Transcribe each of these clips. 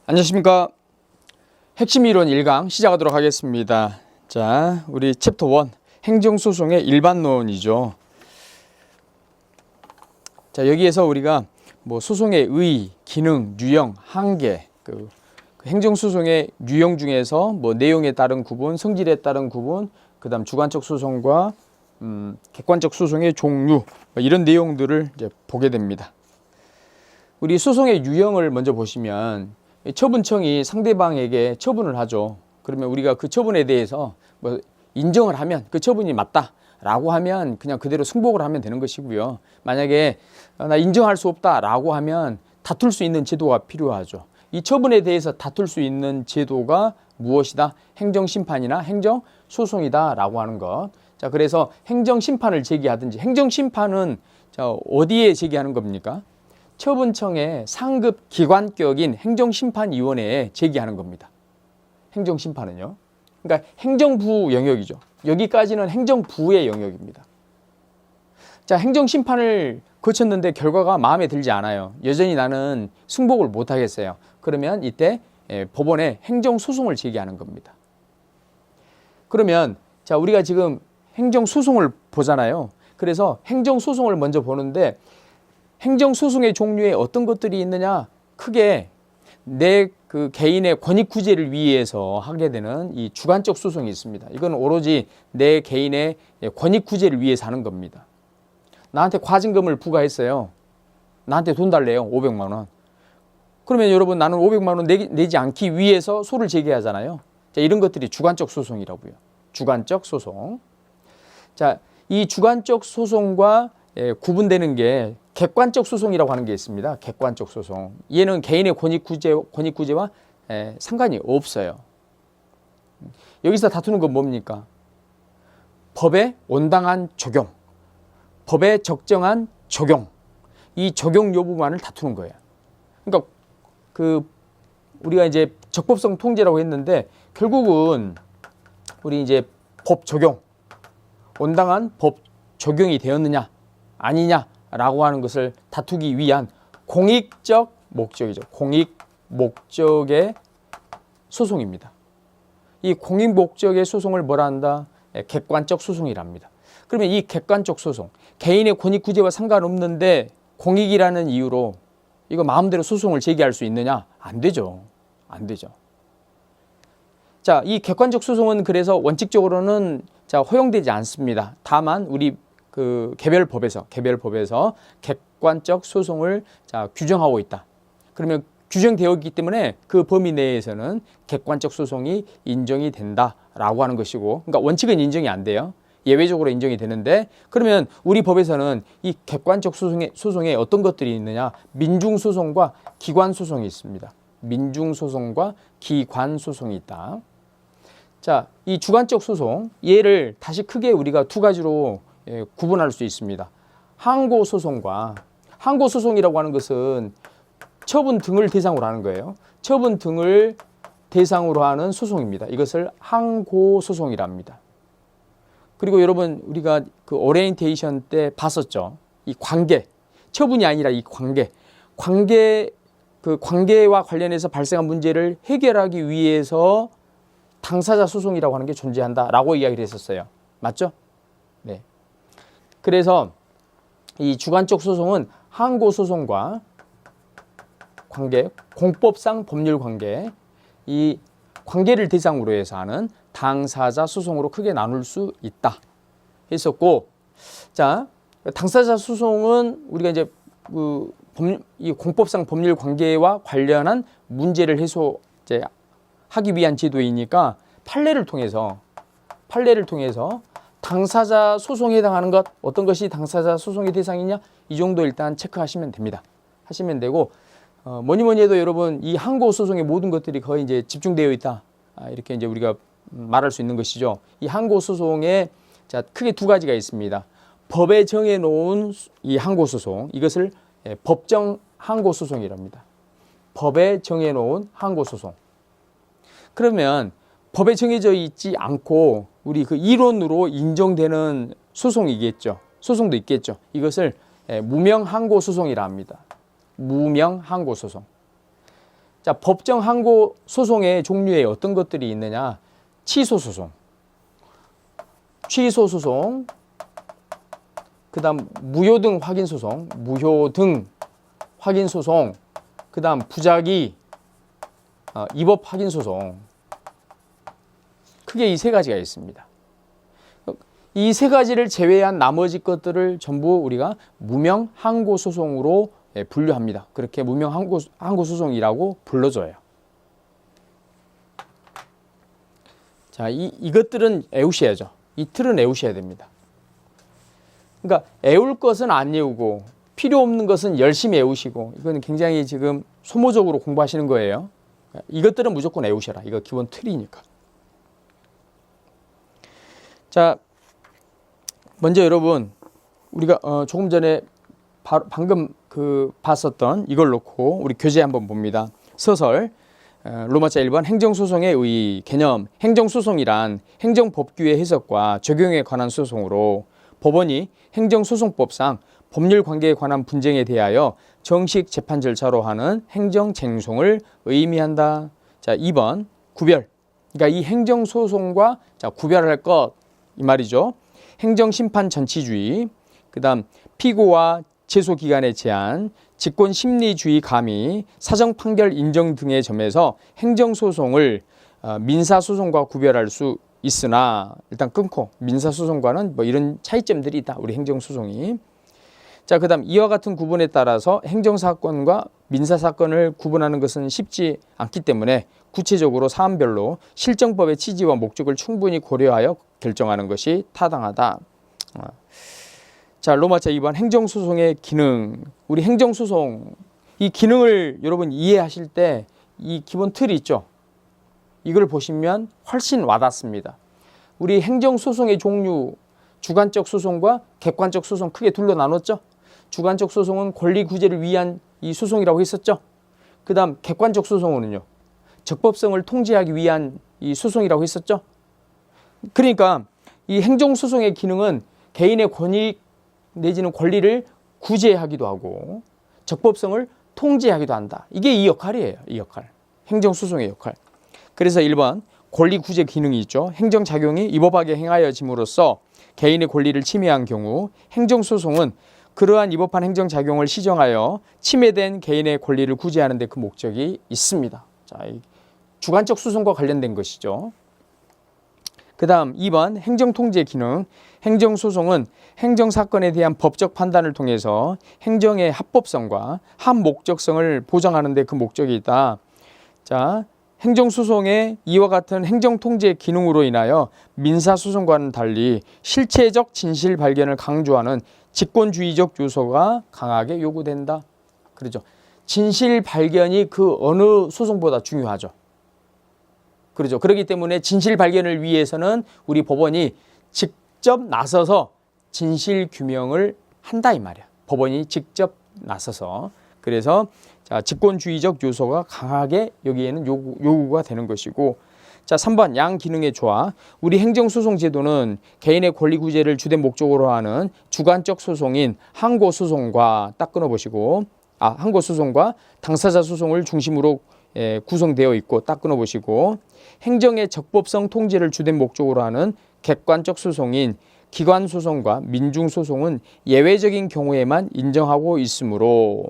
안녕하십니까. 핵심 이론 1강 시작하도록 하겠습니다. 자, 우리 챕터 1 행정소송의 일반론이죠. 자, 여기에서 우리가 뭐 소송의 의, 기능, 유형, 한계, 그 행정소송의 유형 중에서 뭐 내용에 따른 구분, 성질에 따른 구분, 그다음 주관적 소송과 객관적 소송의 종류, 뭐 이런 내용들을 이제 보게 됩니다. 우리 소송의 유형을 먼저 보시면 처분청이 상대방에게 처분을 하죠. 그러면 우리가 그 처분에 대해서 뭐 인정을 하면 그 처분이 맞다라고 하면 그냥 그대로 승복을 하면 되는 것이고요. 만약에 나 인정할 수 없다라고 하면 다툴 수 있는 제도가 필요하죠. 이 처분에 대해서 다툴 수 있는 제도가 무엇이다? 행정심판이나 행정소송이다라고 하는 것. 자, 그래서 행정심판을 제기하든지, 행정심판은 자, 어디에 제기하는 겁니까? 처분청의 상급 기관격인 행정심판위원회에 제기하는 겁니다. 행정심판은요. 그러니까 행정부 영역이죠. 여기까지는 행정부의 영역입니다. 자, 행정심판을 거쳤는데 결과가 마음에 들지 않아요. 여전히 나는 승복을 못 하겠어요. 그러면 이때 법원에 행정소송을 제기하는 겁니다. 그러면 자, 우리가 지금 행정소송을 보잖아요. 그래서 행정소송을 먼저 보는데 행정소송의 종류에 어떤 것들이 있느냐? 크게 내 그 개인의 권익구제를 위해서 하게 되는 이 주관적 소송이 있습니다. 이건 오로지 내 개인의 권익구제를 위해서 하는 겁니다. 나한테 과징금을 부과했어요. 나한테 돈 달래요. 500만 원. 그러면 여러분 나는 500만 원 내지 않기 위해서 소를 제기하잖아요. 자, 이런 것들이 주관적 소송이라고요. 주관적 소송. 자, 이 주관적 소송과 구분되는 게 객관적 소송이라고 하는 게 있습니다. 객관적 소송. 얘는 개인의 권익구제와 상관이 없어요. 여기서 다투는 건 뭡니까? 법의 온당한 적용, 법의 적정한 적용, 이 적용 여부만을 다투는 거예요. 그러니까 우리가 이제 적법성 통제라고 했는데 결국은 우리 이제 법 적용, 온당한 법 적용이 되었느냐 아니냐라고 하는 것을 다투기 위한 공익적 목적이죠. 공익 목적의 소송입니다. 이 공익 목적의 소송을 뭐라 한다? 객관적 소송이랍니다. 그러면 이 객관적 소송, 개인의 권익구제와 상관없는데 공익이라는 이유로 이거 마음대로 소송을 제기할 수 있느냐? 안 되죠. 안 되죠. 자, 이 객관적 소송은 그래서 원칙적으로는 허용되지 않습니다. 다만 우리 개별법에서 객관적 소송을 규정하고 있다. 그러면 규정되어 있기 때문에 그 범위 내에서는 객관적 소송이 인정이 된다라고 하는 것이고, 그러니까 원칙은 인정이 안 돼요. 예외적으로 인정이 되는데, 그러면 우리 법에서는 이 객관적 소송에 어떤 것들이 있느냐? 민중소송과 기관소송이 있습니다. 민중소송과 기관소송이 있다. 자, 이 주관적 소송, 얘를 다시 크게 우리가 두 가지로 구분할 수 있습니다. 항고소송과, 항고소송이라고 하는 것은 처분 등을 대상으로 하는 거예요. 처분 등을 대상으로 하는 소송입니다. 이것을 항고소송이랍니다. 그리고 여러분 우리가 그 오리엔테이션 때 봤었죠. 이 관계, 처분이 아니라 이 관계와 관련해서 발생한 문제를 해결하기 위해서 당사자 소송이라고 하는 게 존재한다라고 이야기를 했었어요. 맞죠? 네. 그래서 이 주관적 소송은 항고소송과 관계, 공법상 법률 관계, 이 관계를 대상으로 해서 하는 당사자 소송으로 크게 나눌 수 있다 했었고, 자, 당사자 소송은 우리가 이제 이 공법상 법률 관계와 관련한 문제를 하기 위한 제도이니까 판례를 통해서 당사자 소송에 해당하는 것, 어떤 것이 당사자 소송의 대상이냐, 이 정도 일단 체크하시면 됩니다. 하시면 되고, 뭐니 해도 여러분 이 항고 소송의 모든 것들이 거의 이제 집중되어 있다. 이렇게 이제 우리가 말할 수 있는 것이죠. 이 항고 소송에 크게 두 가지가 있습니다. 법에 정해놓은 이 항고 소송, 이것을 법정 항고 소송이랍니다. 법에 정해놓은 항고 소송. 그러면 법에 정해져 있지 않고 우리 그 이론으로 인정되는 소송이겠죠. 소송도 있겠죠. 이것을 무명 항고 소송이라 합니다. 무명 항고 소송. 자, 법정 항고 소송의 종류에 어떤 것들이 있느냐? 취소 소송, 그다음 무효등 확인 소송, 그다음 부작위 위법 확인 소송. 크게 이 세 가지가 있습니다. 이 세 가지를 제외한 나머지 것들을 전부 우리가 무명 항고 소송으로 분류합니다. 그렇게 무명 항고 소송이라고 불러줘요. 자, 이것들은 애우셔야죠. 이 틀은 애우셔야 됩니다. 그러니까 애울 것은 안 애우고 필요 없는 것은 열심히 애우시고, 이건 굉장히 지금 소모적으로 공부하시는 거예요. 이것들은 무조건 애우셔라. 이거 기본 틀이니까. 자, 먼저 여러분, 우리가 조금 전에 방금 봤었던 이걸 놓고 우리 교재 한번 봅니다. 서설 로마자 1번 행정소송의 의 개념. 행정소송이란 행정법규의 해석과 적용에 관한 소송으로 법원이 행정소송법상 법률 관계에 관한 분쟁에 대하여 정식 재판 절차로 하는 행정쟁송을 의미한다. 자, 2번 구별. 그러니까 이 행정소송과 구별할 것, 이 말이죠. 행정심판 전치주의, 그 다음 피고와 제소기간의 제한, 직권심리주의 가미, 사정판결 인정 등의 점에서 행정소송을 민사소송과 구별할 수 있으나, 일단 끊고 민사소송과는 뭐 이런 차이점들이 있다. 우리 행정소송이. 자, 그 다음 이와 같은 구분에 따라서 행정사건과 민사사건을 구분하는 것은 쉽지 않기 때문에 구체적으로 사안별로 실정법의 취지와 목적을 충분히 고려하여 결정하는 것이 타당하다. 자, 로마자 2번 행정소송의 기능. 우리 행정소송, 이 기능을 여러분 이해하실 때 이 기본 틀이 있죠. 이걸 보시면 훨씬 와닿습니다. 우리 행정소송의 종류, 주관적 소송과 객관적 소송 크게 둘로 나눴죠. 주관적 소송은 권리 구제를 위한 이 소송이라고 했었죠. 그 다음 객관적 소송은요, 적법성을 통제하기 위한 이 소송이라고 했었죠. 그러니까 이 행정소송의 기능은 개인의 권익 내지는 권리를 구제하기도 하고 적법성을 통제하기도 한다. 이게 이 역할이에요. 이 역할. 행정소송의 역할. 그래서 1번 권리 구제 기능이 있죠. 행정작용이 위법하게 행하여짐으로써 개인의 권리를 침해한 경우 행정소송은 그러한 위법한 행정작용을 시정하여 침해된 개인의 권리를 구제하는 데 그 목적이 있습니다. 자, 주관적 소송과 관련된 것이죠. 그 다음 2번 행정통제 기능. 행정소송은 행정사건에 대한 법적 판단을 통해서 행정의 합법성과 합목적성을 보장하는 데 그 목적이 있다. 자, 행정소송의 이와 같은 행정통제 기능으로 인하여 민사소송과는 달리 실체적 진실 발견을 강조하는 직권주의적 요소가 강하게 요구된다. 그렇죠. 진실 발견이 그 어느 소송보다 중요하죠. 그렇죠. 그렇기 때문에 진실 발견을 위해서는 우리 법원이 직접 나서서 진실 규명을 한다 이 말이야. 법원이 직접 나서서. 그래서 자, 직권주의적 요소가 강하게 여기에는 요구가 되는 것이고, 자, 3번 양기능의 조화. 우리 행정소송 제도는 개인의 권리 구제를 주된 목적으로 하는 주관적 소송인 항고소송과 딱 끊어보시고, 항고소송과 당사자 소송을 중심으로 구성되어 있고 딱 끊어보시고, 행정의 적법성 통제를 주된 목적으로 하는 객관적 소송인 기관소송과 민중소송은 예외적인 경우에만 인정하고 있으므로,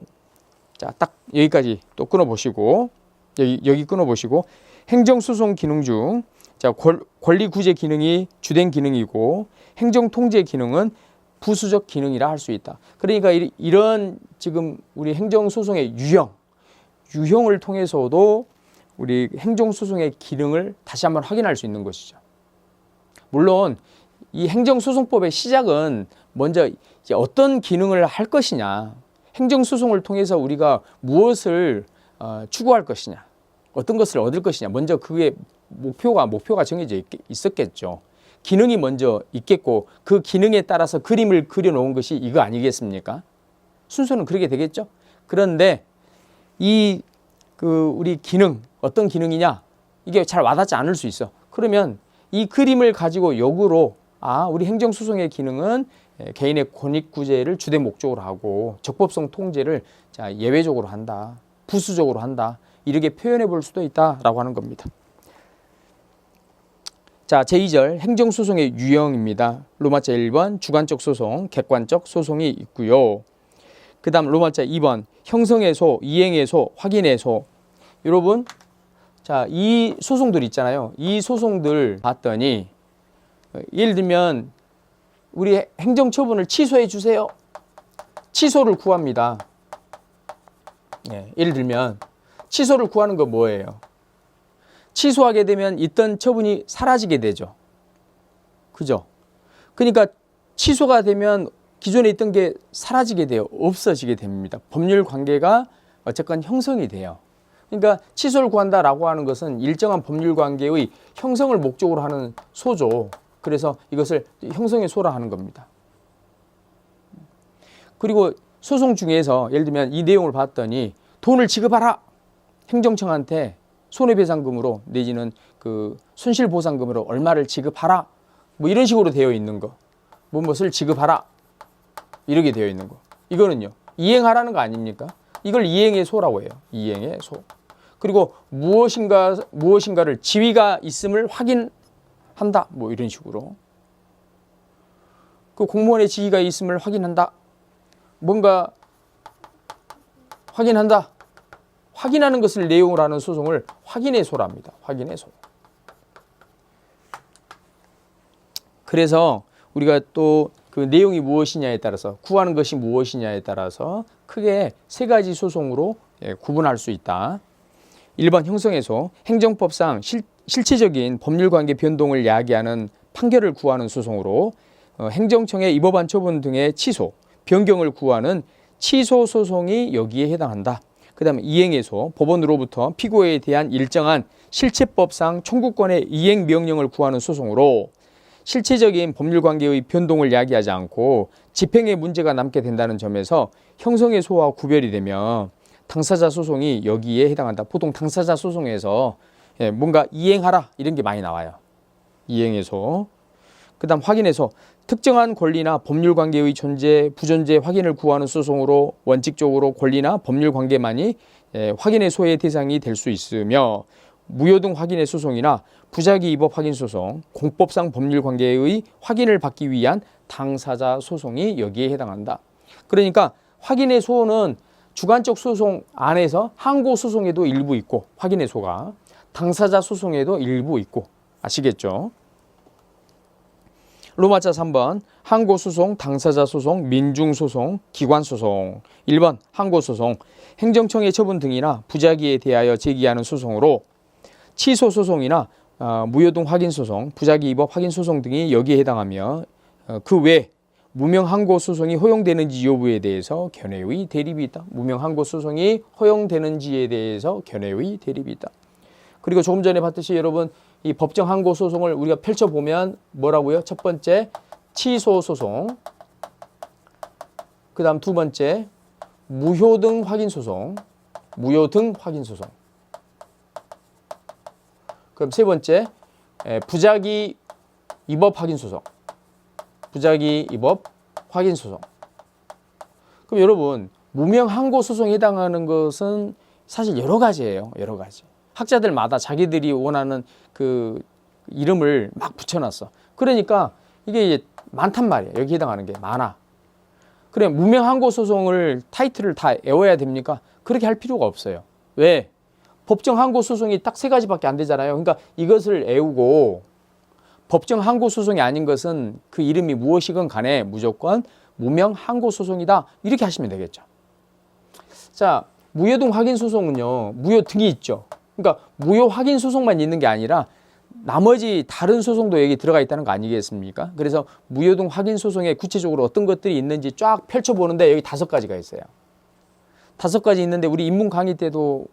자, 딱 여기까지 또 끊어보시고, 여기 끊어보시고, 행정소송 기능 중, 자, 권리 구제 기능이 주된 기능이고, 행정통제 기능은 부수적 기능이라 할 수 있다. 그러니까 이런 지금 우리 행정소송의 유형을 통해서도 우리 행정소송의 기능을 다시 한번 확인할 수 있는 것이죠. 물론 이 행정소송법의 시작은 먼저 이제 어떤 기능을 할 것이냐, 행정소송을 통해서 우리가 무엇을 추구할 것이냐, 어떤 것을 얻을 것이냐, 먼저 그게 목표가 정해져 있었겠죠. 기능이 먼저 있겠고 그 기능에 따라서 그림을 그려놓은 것이 이거 아니겠습니까? 순서는 그렇게 되겠죠. 그런데 우리 기능, 어떤 기능이냐, 이게 잘 와닿지 않을 수 있어. 그러면 이 그림을 가지고 역으로 우리 행정소송의 기능은 개인의 권익구제를 주된 목적으로 하고 적법성 통제를 예외적으로 한다, 부수적으로 한다, 이렇게 표현해 볼 수도 있다라고 하는 겁니다. 자, 제2절 행정소송의 유형입니다. 로마자 1번 주관적 소송, 객관적 소송이 있고요. 그 다음 로마자 2번 형성의 소, 이행의 소, 확인의 소. 여러분, 자, 이 소송들 있잖아요. 이 소송들 봤더니 예를 들면 우리 행정처분을 취소해 주세요. 취소를 구합니다. 예를 들면 취소를 구하는 건 뭐예요? 취소하게 되면 있던 처분이 사라지게 되죠. 그죠? 그러니까 취소가 되면 기존에 있던 게 사라지게 돼요. 없어지게 됩니다. 법률 관계가 어쨌건 형성이 돼요. 그러니까 취소를 구한다라고 하는 것은 일정한 법률 관계의 형성을 목적으로 하는 소죠. 그래서 이것을 형성의 소라 하는 겁니다. 그리고 소송 중에서 예를 들면 이 내용을 봤더니 돈을 지급하라. 행정청한테 손해배상금으로 내지는 그 손실보상금으로 얼마를 지급하라. 뭐 이런 식으로 되어 있는 거. 무엇을 지급하라. 이렇게 되어 있는 거. 이거는요. 이행하라는 거 아닙니까? 이걸 이행의 소라고 해요. 이행의 소. 그리고 무엇인가를 지위가 있음을 확인한다. 뭐 이런 식으로. 그 공무원의 지위가 있음을 확인한다. 뭔가 확인한다. 확인하는 것을 내용으로 하는 소송을 확인의 소랍니다. 확인의 소. 그래서 우리가 또 그 내용이 무엇이냐에 따라서 구하는 것이 무엇이냐에 따라서 크게 세 가지 소송으로 구분할 수 있다. 1번 형성의 소, 행정법상 실체적인 법률관계 변동을 야기하는 판결을 구하는 소송으로 행정청에 위법한 처분 등의 취소, 변경을 구하는 취소 소송이 여기에 해당한다. 그 다음에 이행의 소, 법원으로부터 피고에 대한 일정한 실체법상 청구권의 이행 명령을 구하는 소송으로 실체적인 법률관계의 변동을 야기하지 않고 집행에 문제가 남게 된다는 점에서 형성의 소와 구별이 되며 당사자 소송이 여기에 해당한다. 보통 당사자 소송에서 뭔가 이행하라 이런 게 많이 나와요. 이행의 소. 그 다음 확인의 소. 특정한 권리나 법률관계의 존재, 부존재 확인을 구하는 소송으로 원칙적으로 권리나 법률관계만이 확인의 소의 대상이 될 수 있으며 무효등 확인의 소송이나 부작위 위법 확인 소송, 공법상 법률관계의 확인을 받기 위한 당사자 소송이 여기에 해당한다. 그러니까 확인의 소는 주관적 소송 안에서 항고 소송에도 일부 있고 확인의 소가 당사자 소송에도 일부 있고 아시겠죠? 로마자 3번 항고소송, 당사자소송, 민중소송, 기관소송. 1번 항고소송, 행정청의 처분 등이나 부작위에 대하여 제기하는 소송으로 취소소송이나 무효등 확인소송, 부작위 위법 확인소송 등이 여기에 해당하며 그 외 무명 항고소송이 허용되는지 여부에 대해서 견해의 대립이 있다. 무명 항고소송이 허용되는지에 대해서 견해의 대립이 있다. 그리고 조금 전에 봤듯이 여러분 이 법정 항고 소송을 우리가 펼쳐보면 뭐라고요? 첫 번째 취소 소송, 그 다음 두 번째 무효등 확인 소송, 무효등 확인 소송. 그럼 세 번째 부작위 위법 확인 소송, 부작위 위법 확인 소송. 그럼 여러분 무명 항고 소송에 해당하는 것은 사실 여러 가지예요. 여러 가지. 학자들마다 자기들이 원하는 그 이름을 막 붙여놨어. 그러니까 이게 이제 많단 말이에요. 여기 해당하는 게 많아. 그래 무명 항고 소송을 타이틀을 다 외워야 됩니까? 그렇게 할 필요가 없어요. 왜? 법정 항고 소송이 딱 세 가지밖에 안 되잖아요. 그러니까 이것을 외우고 법정 항고 소송이 아닌 것은 그 이름이 무엇이건 간에 무조건 무명 항고 소송이다. 이렇게 하시면 되겠죠. 자, 무효등 확인 소송은요. 무효등이 있죠. 그러니까 무효 확인 소송만 있는 게 아니라 나머지 다른 소송도 여기 들어가 있다는 거 아니겠습니까? 그래서 무효등 확인 소송에 구체적으로 어떤 것들이 있는지 쫙 펼쳐보는데 여기 5가지가 있어요. 5가지 있는데 우리 입문 강의 때도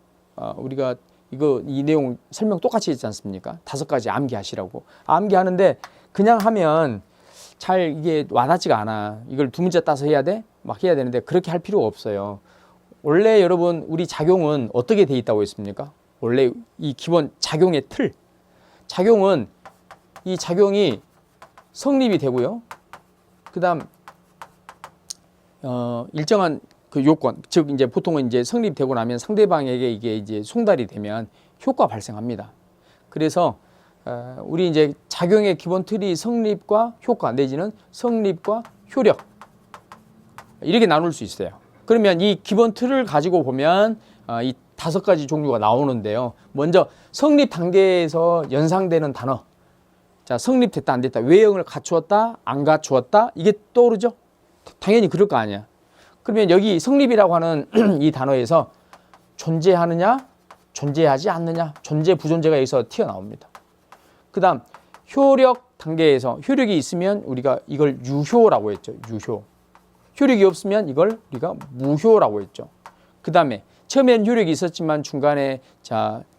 우리가 이 내용 설명 똑같이 했지 않습니까? 5가지 암기하시라고. 암기하는데 그냥 하면 잘 이게 와닿지가 않아. 이걸 2문제 따서 해야 돼? 막 해야 되는데 그렇게 할 필요가 없어요. 원래 여러분 우리 작용은 어떻게 돼 있다고 했습니까? 원래 이 기본 작용의 틀. 작용은 이 작용이 성립이 되고요. 그 다음 일정한 그 요건, 즉 이제 보통은 이제 성립되고 나면 상대방에게 이게 이제 송달이 되면 효과 발생합니다. 그래서 우리 이제 작용의 기본 틀이 성립과 효과 내지는 성립과 효력 이렇게 나눌 수 있어요. 그러면 이 기본 틀을 가지고 보면 이 5가지 종류가 나오는데요. 먼저 성립 단계에서 연상되는 단어. 자, 성립됐다 안 됐다. 외형을 갖추었다 안 갖추었다. 이게 떠오르죠? 당연히 그럴 거 아니야. 그러면 여기 성립이라고 하는 이 단어에서 존재하느냐 존재하지 않느냐 존재 부존재가 여기서 튀어나옵니다. 그 다음 효력 단계에서 효력이 있으면 우리가 이걸 유효라고 했죠. 유효. 효력이 없으면 이걸 우리가 무효라고 했죠. 그 다음에 처음엔 효력이 있었지만 중간에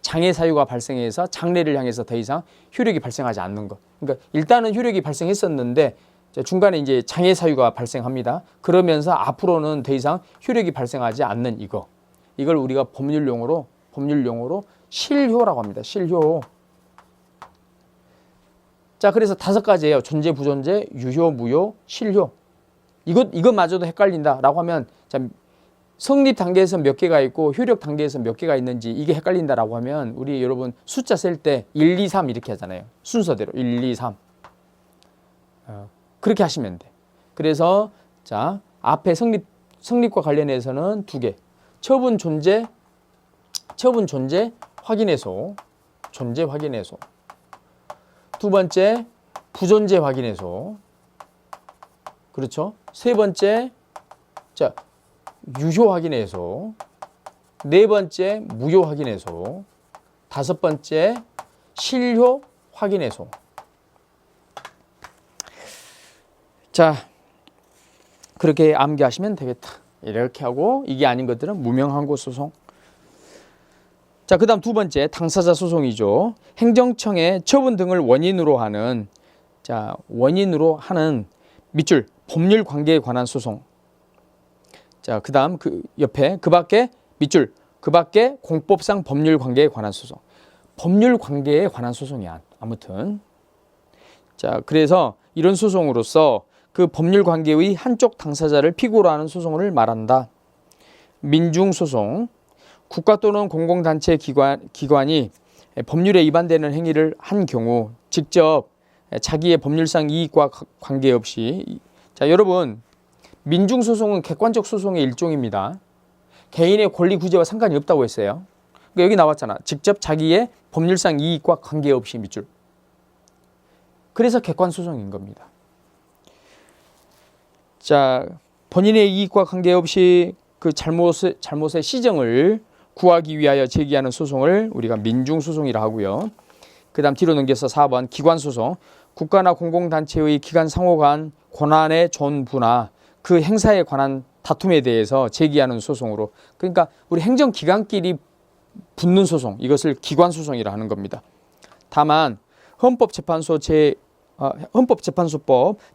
장애 사유가 발생해서 장래를 향해서 더 이상 효력이 발생하지 않는 것. 그러니까 일단은 효력이 발생했었는데 중간에 이제 장애 사유가 발생합니다. 그러면서 앞으로는 더 이상 효력이 발생하지 않는 이거. 이걸 우리가 법률용어로 실효라고 합니다. 실효. 자, 그래서 5가지예요. 존재, 부존재, 유효, 무효, 실효. 이것마저도 헷갈린다라고 하면 성립 단계에서 몇 개가 있고 효력 단계에서 몇 개가 있는지 이게 헷갈린다라고 하면 우리 여러분 숫자 셀 때 1, 2, 3 이렇게 하잖아요. 순서대로 1, 2, 3 그렇게 하시면 돼. 그래서 자 앞에 성립과 관련해서는 2개. 처분 존재 확인해소. 존재 확인해소. 2번째 부존재 확인해소. 그렇죠? 3번째 자 유효 확인해소. 4번째 무효 확인해소. 5번째 실효 확인해소. 자, 그렇게 암기하시면 되겠다. 이렇게 하고 이게 아닌 것들은 무명항고 소송. 자, 그 다음 2번째 당사자 소송이죠. 행정청의 처분 등을 원인으로 하는 밑줄 법률 관계에 관한 소송. 자, 그 다음 그 옆에 그 밖에 밑줄 그 밖에 공법상 법률 관계에 관한 소송. 법률 관계에 관한 소송이야. 아무튼. 자, 그래서 이런 소송으로서 그 법률 관계의 한쪽 당사자를 피고로 하는 소송을 말한다. 민중소송. 국가 또는 공공단체 기관이 법률에 위반되는 행위를 한 경우 직접 자기의 법률상 이익과 관계없이 자, 여러분 민중소송은 객관적 소송의 일종입니다. 개인의 권리 구제와 상관이 없다고 했어요. 그러니까 여기 나왔잖아. 직접 자기의 법률상 이익과 관계없이 밑줄. 그래서 객관소송인 겁니다. 자, 본인의 이익과 관계없이 그 잘못의 시정을 구하기 위하여 제기하는 소송을 우리가 민중소송이라 하고요. 그 다음 뒤로 넘겨서 4번 기관소송. 국가나 공공단체의 기관 상호 간 권한의 존부나 그 행사에 관한 다툼에 대해서 제기하는 소송으로 그러니까 우리 행정기관끼리 붙는 소송 이것을 기관소송이라 하는 겁니다. 다만 헌법재판소법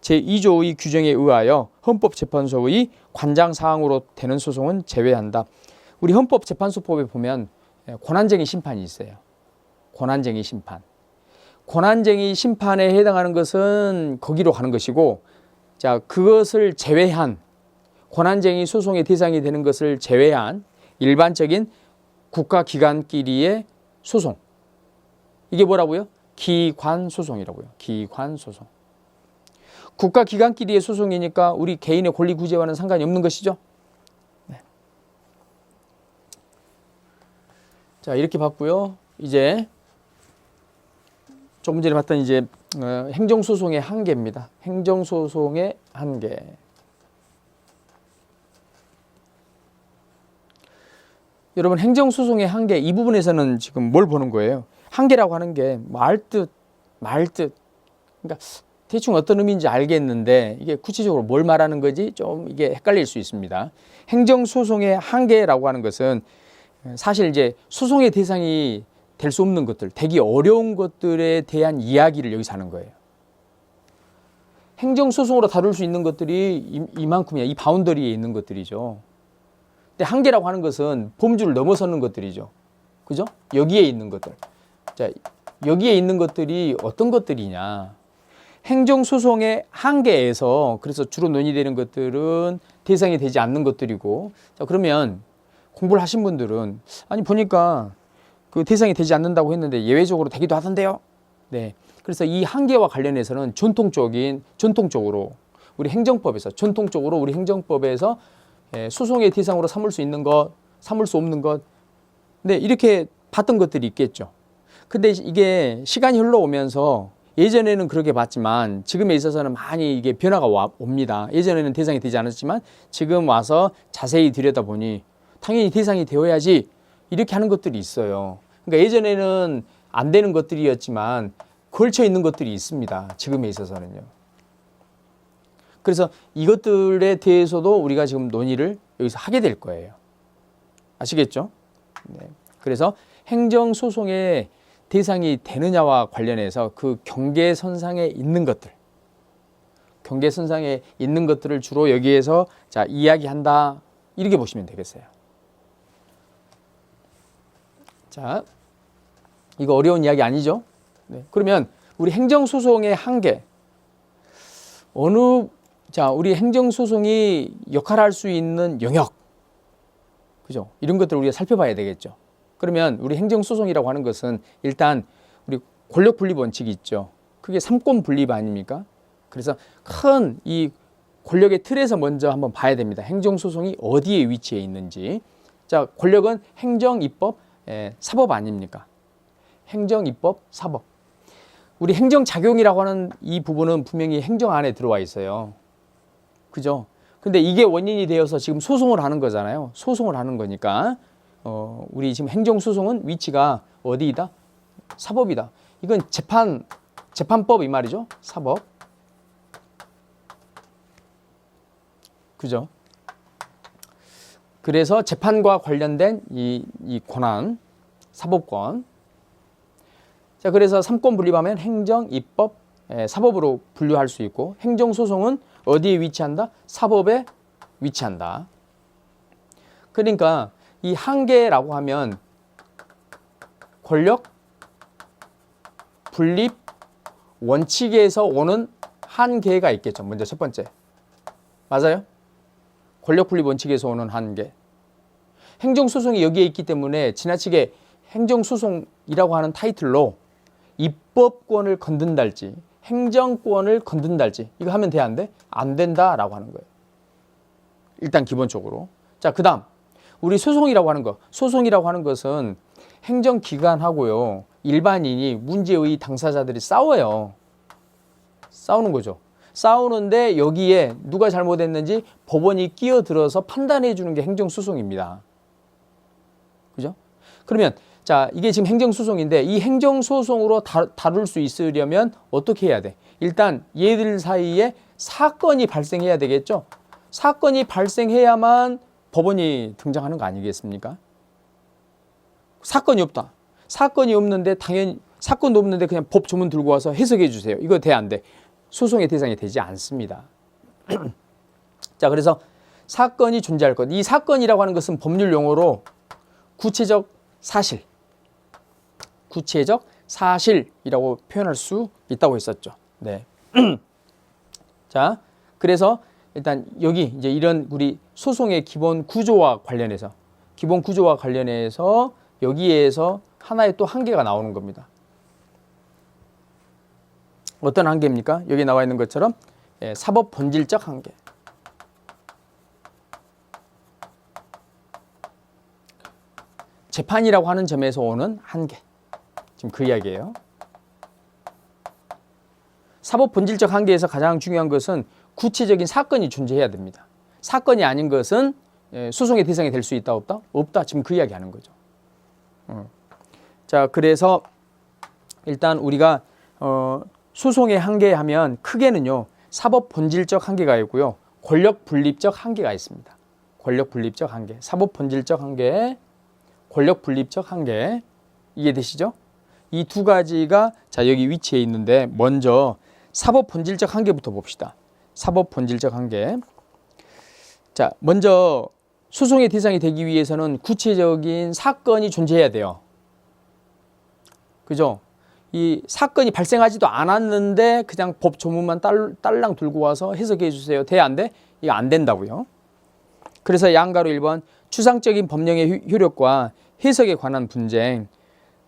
제2조의 규정에 의하여 헌법재판소의 관장사항으로 되는 소송은 제외한다. 우리 헌법재판소법에 보면 권한쟁의 심판이 있어요. 권한쟁의 심판. 권한쟁의 심판에 해당하는 것은 거기로 가는 것이고 자, 그것을 제외한 권한쟁의 소송의 대상이 되는 것을 제외한 일반적인 국가기관끼리의 소송. 이게 뭐라고요? 기관소송이라고요. 기관소송. 국가기관끼리의 소송이니까 우리 개인의 권리 구제와는 상관이 없는 것이죠. 네. 자, 이렇게 봤고요. 이제 조금 전에 봤던 이제 행정소송의 한계입니다. 행정소송의 한계. 여러분 행정소송의 한계 이 부분에서는 지금 뭘 보는 거예요? 한계라고 하는 게 말뜻 그러니까 대충 어떤 의미인지 알겠는데 이게 구체적으로 뭘 말하는 거지 좀 이게 헷갈릴 수 있습니다. 행정소송의 한계라고 하는 것은 사실 이제 소송의 대상이 될 수 없는 것들, 되기 어려운 것들에 대한 이야기를 여기서 하는 거예요. 행정소송으로 다룰 수 있는 것들이 이만큼이야. 이 바운더리에 있는 것들이죠. 근데 한계라고 하는 것은 범주를 넘어서는 것들이죠. 그죠? 여기에 있는 것들. 자, 여기에 있는 것들이 어떤 것들이냐. 행정소송의 한계에서 그래서 주로 논의되는 것들은 대상이 되지 않는 것들이고, 자, 그러면 공부를 하신 분들은 아니 보니까 그 대상이 되지 않는다고 했는데 예외적으로 되기도 하던데요. 네. 그래서 이 한계와 관련해서는 전통적으로 우리 행정법에서 소송의 대상으로 삼을 수 있는 것, 삼을 수 없는 것, 네, 이렇게 봤던 것들이 있겠죠. 근데 이게 시간이 흘러오면서 예전에는 그렇게 봤지만 지금에 있어서는 많이 이게 변화가 옵니다. 예전에는 대상이 되지 않았지만 지금 와서 자세히 들여다보니 당연히 대상이 되어야지 이렇게 하는 것들이 있어요. 그러니까 예전에는 안 되는 것들이었지만 걸쳐 있는 것들이 있습니다. 지금에 있어서는요. 그래서 이것들에 대해서도 우리가 지금 논의를 여기서 하게 될 거예요. 아시겠죠? 네. 그래서 행정소송의 대상이 되느냐와 관련해서 그 경계선상에 있는 것들을 주로 여기에서 자, 이야기한다. 이렇게 보시면 되겠어요. 자, 이거 어려운 이야기 아니죠? 네. 그러면 우리 행정소송의 한계, 우리 행정소송이 역할할 수 있는 영역, 그죠? 이런 것들을 우리가 살펴봐야 되겠죠. 그러면 우리 행정소송이라고 하는 것은 일단 우리 권력분립 원칙이 있죠. 그게 삼권분립 아닙니까? 그래서 큰 이 권력의 틀에서 먼저 한번 봐야 됩니다. 행정소송이 어디에 위치해 있는지. 자, 권력은 행정, 입법, 사법 아닙니까? 행정, 입법, 사법. 우리 행정작용이라고 하는 이 부분은 분명히 행정 안에 들어와 있어요. 그죠? 근데 이게 원인이 되어서 지금 소송을 하는 거잖아요. 소송을 하는 거니까. 우리 지금 행정소송은 위치가 어디이다? 사법이다. 이건 재판법 이 말이죠. 사법. 그죠? 그래서 재판과 관련된 이 권한, 사법권. 자, 그래서 삼권 분립하면 행정, 입법, 사법으로 분류할 수 있고, 행정소송은 어디에 위치한다? 사법에 위치한다. 그러니까 이 한계라고 하면 권력 분립 원칙에서 오는 한계가 있겠죠. 먼저 첫 번째. 맞아요? 권력 분립 원칙에서 오는 한계. 행정소송이 여기에 있기 때문에 지나치게 행정소송이라고 하는 타이틀로 입법권을 건든달지 행정권을 건든달지 이거 하면 돼, 안 돼? 안 된다라고 하는 거예요. 일단 기본적으로. 자, 그 다음 우리 소송이라고 하는 것은 행정기관하고요 일반인이 문제의 당사자들이 싸워요. 싸우는 거죠. 싸우는데 여기에 누가 잘못했는지 법원이 끼어들어서 판단해 주는 게 행정소송입니다. 그죠? 그러면 자, 이게 지금 행정소송인데 이 행정소송으로 다룰 수 있으려면 어떻게 해야 돼? 일단 얘들 사이에 사건이 발생해야 되겠죠? 사건이 발생해야만 법원이 등장하는 거 아니겠습니까? 사건이 없다. 사건이 없는데 당연히 사건도 없는데 그냥 법 조문 들고 와서 해석해 주세요. 이거 돼, 안 돼? 소송의 대상이 되지 않습니다. 자, 그래서 사건이 존재할 것. 이 사건이라고 하는 것은 법률 용어로 구체적 사실이라고 표현할 수 있다고 했었죠. 네. 자, 그래서 일단 여기 이제 이런 우리 소송의 기본 구조와 관련해서 여기에서 하나의 또 한계가 나오는 겁니다. 어떤 한계입니까? 여기 나와 있는 것처럼 사법 본질적 한계. 재판이라고 하는 점에서 오는 한계. 지금 그 이야기예요. 사법 본질적 한계에서 가장 중요한 것은 구체적인 사건이 존재해야 됩니다. 사건이 아닌 것은 소송의 대상이 될 수 있다, 없다? 없다. 지금 그 이야기 하는 거죠. 자, 그래서 일단 우리가 소송의 한계 하면 크게는요. 사법 본질적 한계가 있고요. 권력 분립적 한계가 있습니다. 권력 분립적 한계. 사법 본질적 한계, 권력 분립적 한계. 이해되시죠? 이 두 가지가 자, 여기 위치해 있는데 먼저 사법 본질적 한계부터 봅시다. 사법 본질적 한계. 자, 먼저 소송의 대상이 되기 위해서는 구체적인 사건이 존재해야 돼요. 그죠? 이 사건이 발생하지도 않았는데 그냥 법 조문만 딸랑 들고 와서 해석해 주세요. 돼, 안 돼? 이거 안 된다고요. 그래서 양가로 1번 추상적인 법령의 효력과 해석에 관한 분쟁.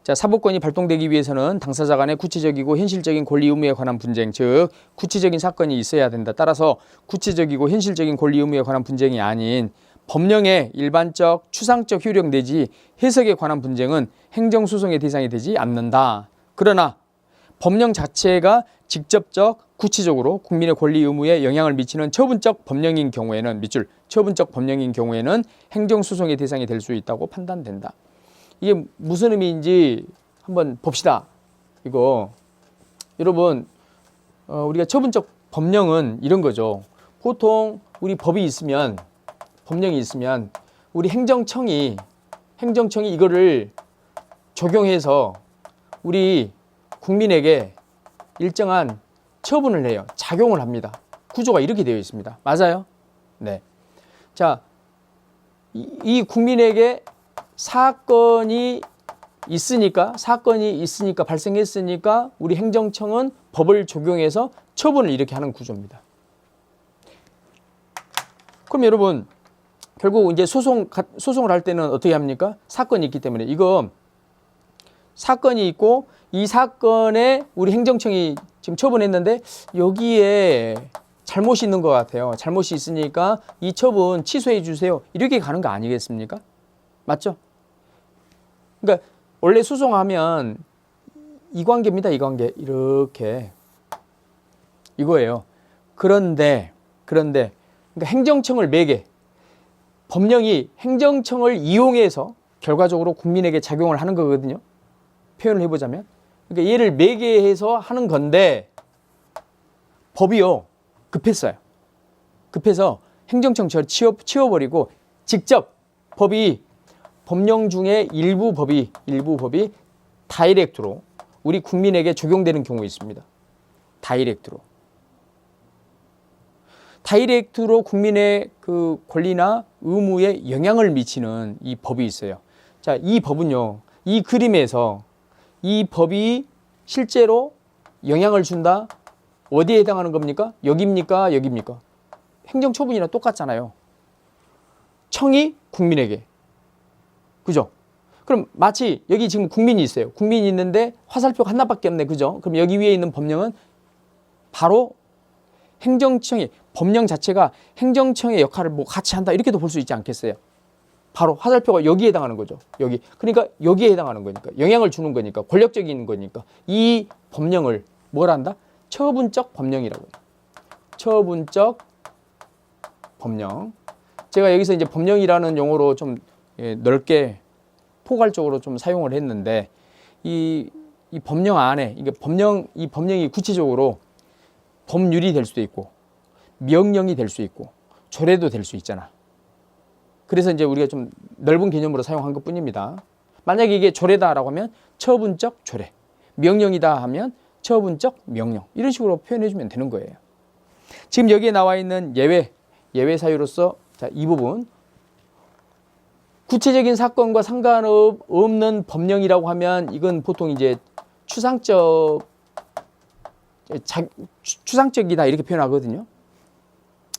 자, 사법권이 발동되기 위해서는 당사자 간의 구체적이고 현실적인 권리 의무에 관한 분쟁, 즉 구체적인 사건이 있어야 된다. 따라서 구체적이고 현실적인 권리 의무에 관한 분쟁이 아닌 법령의 일반적 추상적 효력 내지 해석에 관한 분쟁은 행정소송의 대상이 되지 않는다. 그러나 법령 자체가 직접적, 구체적으로 국민의 권리 의무에 영향을 미치는 처분적 법령인 경우에는 밑줄 처분적 법령인 경우에는 행정소송의 대상이 될 수 있다고 판단된다. 이게 무슨 의미인지 한번 봅시다. 이거 여러분 우리가 처분적 법령은 이런 거죠. 보통 우리 법이 있으면 법령이 있으면 우리 행정청이 이거를 적용해서 우리 국민에게 일정한 처분을 해요. 작용을 합니다. 구조가 이렇게 되어 있습니다. 맞아요? 네. 자, 이 국민에게 사건이 있으니까 발생했으니까 우리 행정청은 법을 적용해서 처분을 이렇게 하는 구조입니다. 그럼 여러분 결국 이제 소송을 할 때는 어떻게 합니까? 사건이 있기 때문에 이거 사건이 있고 이 사건에 우리 행정청이 지금 처분했는데 여기에 잘못이 있는 것 같아요. 잘못이 있으니까 이 처분 취소해 주세요. 이렇게 가는 거 아니겠습니까? 맞죠? 그러니까 원래 소송하면 이 관계입니다. 이 관계 이렇게 이거예요. 그런데 그러니까 행정청을 매개 법령이 행정청을 이용해서 결과적으로 국민에게 작용을 하는 거거든요. 표현을 해보자면 그러니까 얘를 매개해서 하는 건데 법이요 급했어요. 급해서 행정청 치워버리고 직접 법령 중에 일부 법이 다이렉트로 우리 국민에게 적용되는 경우가 있습니다. 다이렉트로 국민의 그 권리나 의무에 영향을 미치는 이 법이 있어요. 자, 이 법은요, 이 그림에서 이 법이 실제로 영향을 준다? 어디에 해당하는 겁니까? 여기입니까? 여기입니까? 행정처분이랑 똑같잖아요. 청이 국민에게. 그죠? 그럼 마치 여기 지금 국민이 있어요. 국민이 있는데 화살표가 하나밖에 없네. 그죠? 그럼 여기 위에 있는 법령은 바로 법령 자체가 행정청의 역할을 뭐 같이 한다. 이렇게도 볼 수 있지 않겠어요? 바로 화살표가 여기에 해당하는 거죠. 여기. 그러니까 여기에 해당하는 거니까. 영향을 주는 거니까. 권력적인 거니까. 이 법령을 뭘 한다? 처분적 법령이라고 해요. 처분적 법령. 제가 여기서 이제 법령이라는 용어로 좀 넓게 포괄적으로 좀 사용을 했는데 이 법령 안에 이 법령이 구체적으로 법률이 될 수도 있고 명령이 될 수 있고 조례도 될 수 있잖아. 그래서 이제 우리가 좀 넓은 개념으로 사용한 것뿐입니다. 만약에 이게 조례다라고 하면 처분적 조례, 명령이다 하면 처분적 명령 이런 식으로 표현해 주면 되는 거예요. 지금 여기에 나와 있는 예외 사유로서 자, 이 부분 구체적인 사건과 상관없는 법령이라고 하면 이건 보통 이제 추상적이다 이렇게 표현하거든요.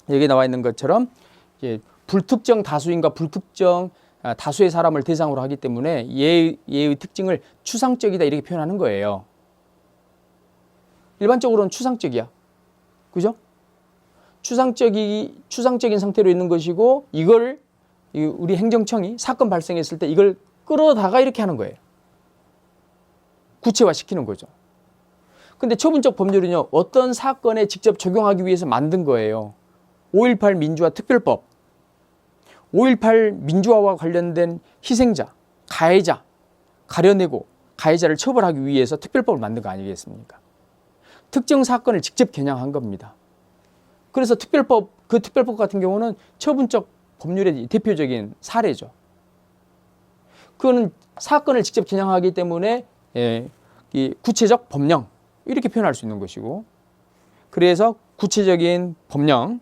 여기 나와 있는 것처럼 이제 불특정 다수인과 불특정 다수의 사람을 대상으로 하기 때문에 얘의 특징을 추상적이다 이렇게 표현하는 거예요. 일반적으로는 추상적이야. 그죠? 추상적인 상태로 있는 것이고 이걸 우리 행정청이 사건 발생했을 때 이걸 끌어다가 이렇게 하는 거예요. 구체화시키는 거죠. 근데 처분적 법률은요. 어떤 사건에 직접 적용하기 위해서 만든 거예요. 5.18 민주화 특별법. 5.18 민주화와 관련된 희생자, 가해자, 가려내고 가해자를 처벌하기 위해서 특별법을 만든 거 아니겠습니까? 특정 사건을 직접 겨냥한 겁니다. 그래서 그 특별법 같은 경우는 처분적 법률의 대표적인 사례죠. 그거는 사건을 직접 겨냥하기 때문에 이 구체적 법령 이렇게 표현할 수 있는 것이고 그래서 구체적인 법령,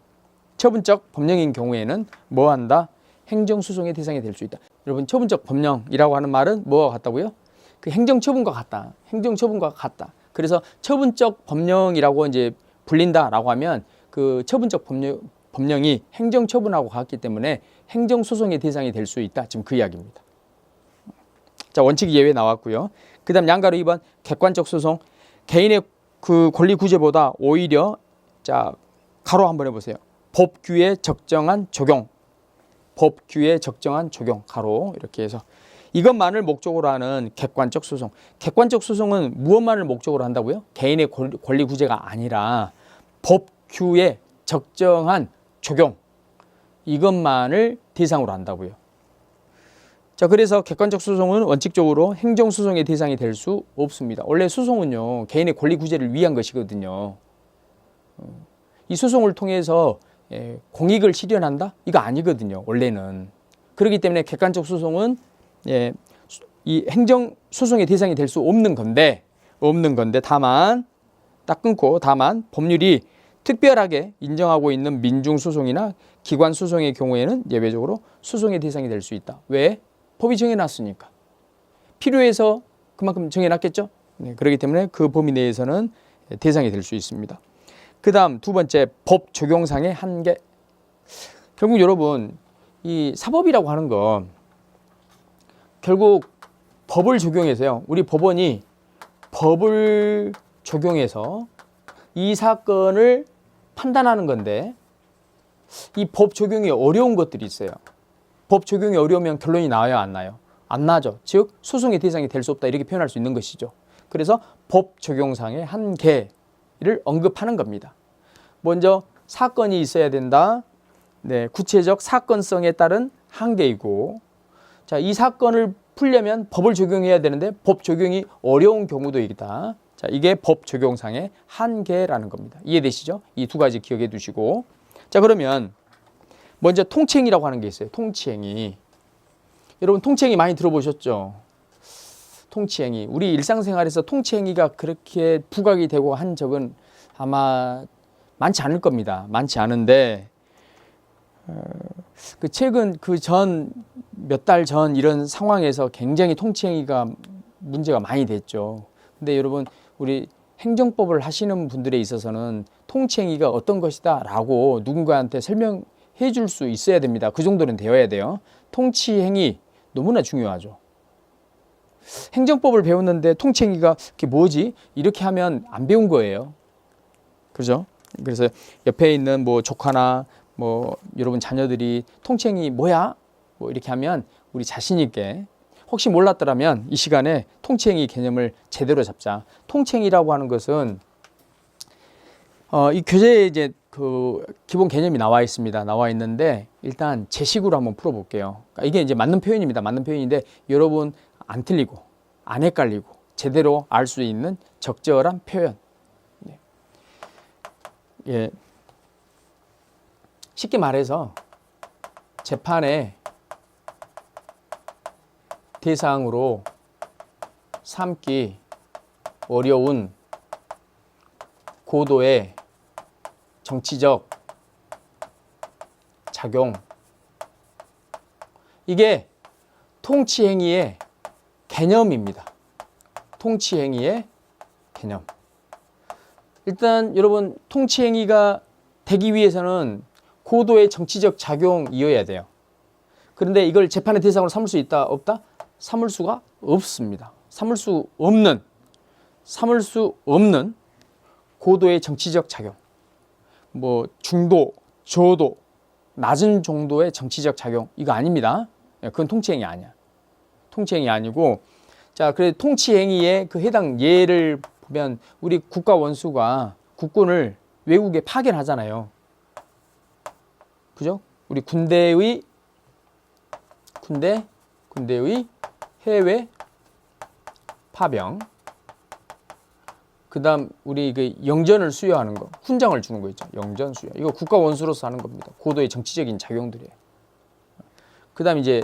처분적 법령인 경우에는 뭐 한다? 행정소송의 대상이 될 수 있다. 여러분 처분적 법령이라고 하는 말은 뭐와 같다고요? 그 행정처분과 같다. 행정처분과 같다. 그래서 처분적 법령이라고 이제 불린다라고 하면 그 처분적 법령이 행정처분하고 같기 때문에 행정소송의 대상이 될 수 있다. 지금 그 이야기입니다. 자, 원칙 예외 나왔고요. 그 다음 양가로 2번 객관적 소송. 개인의 그 권리 구제보다 오히려 자, 가로 한번 해보세요. 법규에 적정한 적용. 법규에 적정한 적용. 가로 이렇게 해서 이것만을 목적으로 하는 객관적 소송. 객관적 소송은 무엇만을 목적으로 한다고요? 개인의 권리 구제가 아니라 법규에 적정한 적용. 이것만을 대상으로 한다고요. 자, 그래서 객관적 소송은 원칙적으로 행정소송의 대상이 될 수 없습니다. 원래 소송은요, 개인의 권리 구제를 위한 것이거든요. 이 소송을 통해서 공익을 실현한다? 이거 아니거든요, 원래는. 그렇기 때문에 객관적 소송은 이 행정소송의 대상이 될 수 없는 건데, 다만, 딱 끊고, 다만, 법률이 특별하게 인정하고 있는 민중소송이나 기관소송의 경우에는 예외적으로 소송의 대상이 될 수 있다. 왜? 법이 정해놨으니까. 필요해서 그만큼 정해놨겠죠? 네, 그렇기 때문에 그 범위 내에서는 대상이 될 수 있습니다. 그 다음 두 번째, 법 적용상의 한계. 결국 여러분, 이 사법이라고 하는 건 결국 법을 적용해서요. 우리 법원이 법을 적용해서 이 사건을 판단하는 건데 이 법 적용이 어려운 것들이 있어요. 법 적용이 어려우면 결론이 나와요, 안 나요? 안 나죠. 즉 소송의 대상이 될 수 없다 이렇게 표현할 수 있는 것이죠. 그래서 법 적용상의 한계를 언급하는 겁니다. 먼저 사건이 있어야 된다. 네, 구체적 사건성에 따른 한계이고, 자, 이 사건을 풀려면 법을 적용해야 되는데 법 적용이 어려운 경우도 있다. 자, 이게 법 적용상의 한계라는 겁니다. 이해되시죠? 이 두 가지 기억해 두시고. 자, 그러면 먼저 통치행위라고 하는 게 있어요. 통치행위. 여러분 통치행위 많이 들어보셨죠? 통치행위. 우리 일상생활에서 통치행위가 그렇게 부각이 되고 한 적은 아마 많지 않을 겁니다. 많지 않은데 그 최근 그 전 몇 달 전 이런 상황에서 굉장히 통치행위가 문제가 많이 됐죠. 근데 여러분 우리 행정법을 하시는 분들에 있어서는 통치행위가 어떤 것이다 라고 누군가한테 설명해 줄 수 있어야 됩니다. 그 정도는 되어야 돼요. 통치행위 너무나 중요하죠. 행정법을 배웠는데 통치행위가 그게 뭐지? 이렇게 하면 안 배운 거예요. 그죠? 그래서 옆에 있는 뭐 조카나 뭐 여러분 자녀들이 통치행위 뭐야? 뭐 이렇게 하면 우리 자신 있게 혹시 몰랐더라면 이 시간에 통치행위 개념을 제대로 잡자. 통치행위라고 하는 것은 이 교재에 이제 그 기본 개념이 나와 있습니다. 나와 있는데 일단 제 식으로 한번 풀어볼게요. 그러니까 이게 이제 맞는 표현입니다. 맞는 표현인데 여러분 안 틀리고 안 헷갈리고 제대로 알 수 있는 적절한 표현. 예. 쉽게 말해서 재판의 대상으로 삼기 어려운 고도의 정치적 작용, 이게 통치행위의 개념입니다. 통치행위의 개념. 일단 여러분 통치행위가 되기 위해서는 고도의 정치적 작용이어야 돼요. 그런데 이걸 재판의 대상으로 삼을 수 있다 없다? 삼을 수가 없습니다. 삼을 수 없는 고도의 정치적 작용. 뭐 중도, 저도, 낮은 정도의 정치적 작용 이거 아닙니다. 그건 통치행위 아니야. 통치행위 아니고, 자, 그래 통치행위의 그 해당 예를 보면 우리 국가 원수가 국군을 외국에 파견하잖아요. 그죠? 우리 군대의 해외 파병. 그다음 우리 그 영전을 수여하는 거, 훈장을 주는 거 있죠. 영전 수여. 이거 국가 원수로서 하는 겁니다. 고도의 정치적인 작용들이에요. 그다음 이제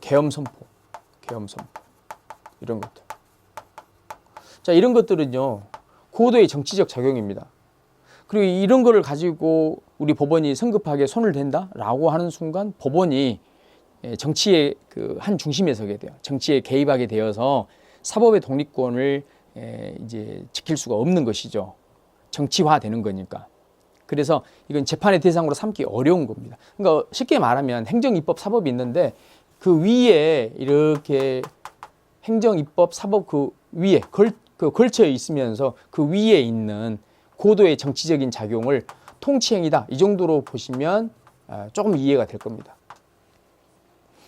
계엄 선포 이런 것들. 자, 이런 것들은요 고도의 정치적 작용입니다. 그리고 이런 거를 가지고 우리 법원이 성급하게 손을 댄다라고 하는 순간 법원이 정치의 그 한 중심에 서게 돼요. 정치에 개입하게 되어서 사법의 독립권을 이제 지킬 수가 없는 것이죠. 정치화되는 거니까. 그래서 이건 재판의 대상으로 삼기 어려운 겁니다. 그러니까 쉽게 말하면 행정입법, 사법이 있는데 그 위에 이렇게 행정입법, 사법 그 위에 걸쳐 있으면서 그 위에 있는 고도의 정치적인 작용을 통치행위다. 이 정도로 보시면 조금 이해가 될 겁니다.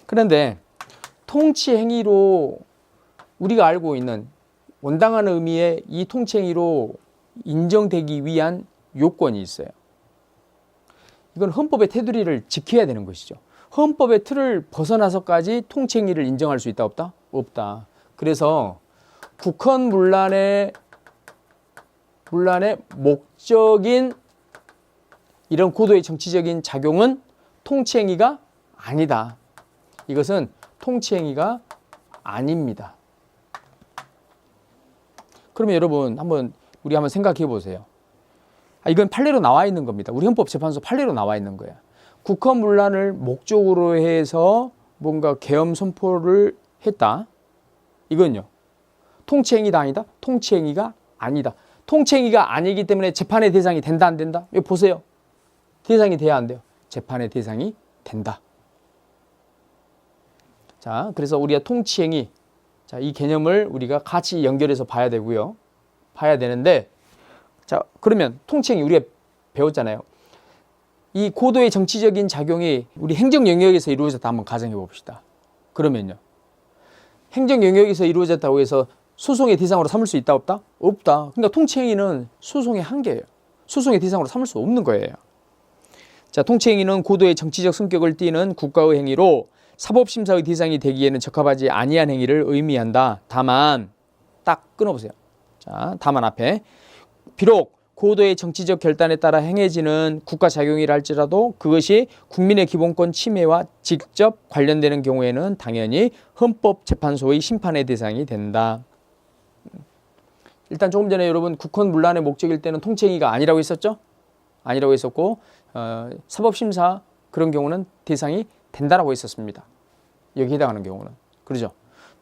그런데 통치행위로 우리가 알고 있는 온당한 의미의 이 통치행위로 인정되기 위한 요건이 있어요. 이건 헌법의 테두리를 지켜야 되는 것이죠. 헌법의 틀을 벗어나서까지 통치행위를 인정할 수 있다 없다? 없다. 그래서 국헌문란의 목적인 이런 고도의 정치적인 작용은 통치행위가 아니다. 이것은 통치행위가 아닙니다. 그러면 여러분 우리 한번 생각해 보세요. 이건 판례로 나와 있는 겁니다. 우리 헌법재판소 판례로 나와 있는 거야. 국헌문란을 목적으로 해서 뭔가 계엄 선포를 했다. 이건요. 통치행위다 아니다? 통치행위가 아니다. 통치행위가 아니기 때문에 재판의 대상이 된다 안 된다? 여기 보세요. 대상이 돼야 안 돼요? 재판의 대상이 된다. 자, 그래서 우리가 통치행위, 자, 이 개념을 우리가 같이 연결해서 봐야 되고요. 봐야 되는데, 자, 그러면 통치행위 우리가 배웠잖아요. 이 고도의 정치적인 작용이 우리 행정 영역에서 이루어졌다 한번 가정해 봅시다. 그러면요. 행정 영역에서 이루어졌다고 해서 소송의 대상으로 삼을 수 있다 없다? 없다. 그러니까 통치행위는 소송의 한계예요. 소송의 대상으로 삼을 수 없는 거예요. 자, 통치행위는 고도의 정치적 성격을 띠는 국가의 행위로 사법심사의 대상이 되기에는 적합하지 아니한 행위를 의미한다. 다만 딱 끊어보세요. 자, 다만 앞에 비록 고도의 정치적 결단에 따라 행해지는 국가작용이라 할지라도 그것이 국민의 기본권 침해와 직접 관련되는 경우에는 당연히 헌법재판소의 심판의 대상이 된다. 일단 조금 전에 여러분 국헌문란의 목적일 때는 통치행위가 아니라고 했었죠? 아니라고 했었고 사법심사 그런 경우는 대상이 된다라고 했었습니다. 여기 해당하는 경우는. 그러죠?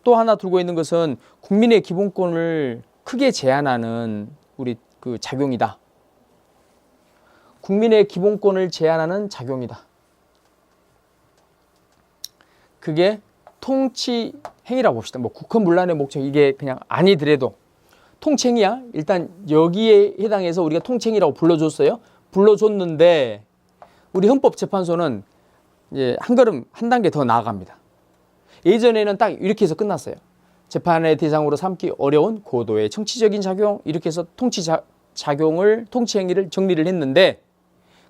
또 하나 두고 있는 것은 국민의 기본권을 크게 제한하는 우리 그 작용이다. 국민의 기본권을 제한하는 작용이다. 그게 통치행위라고 봅시다. 뭐 국헌문란의 목적 이게 그냥 아니더라도 통치행위야. 일단 여기에 해당해서 우리가 통치행위라고 불러줬어요. 불러줬는데 우리 헌법재판소는 이제 한 걸음 한 단계 더 나아갑니다. 예전에는 딱 이렇게 해서 끝났어요. 재판의 대상으로 삼기 어려운 고도의 정치적인 작용 이렇게 해서 통치행위를 정리를 했는데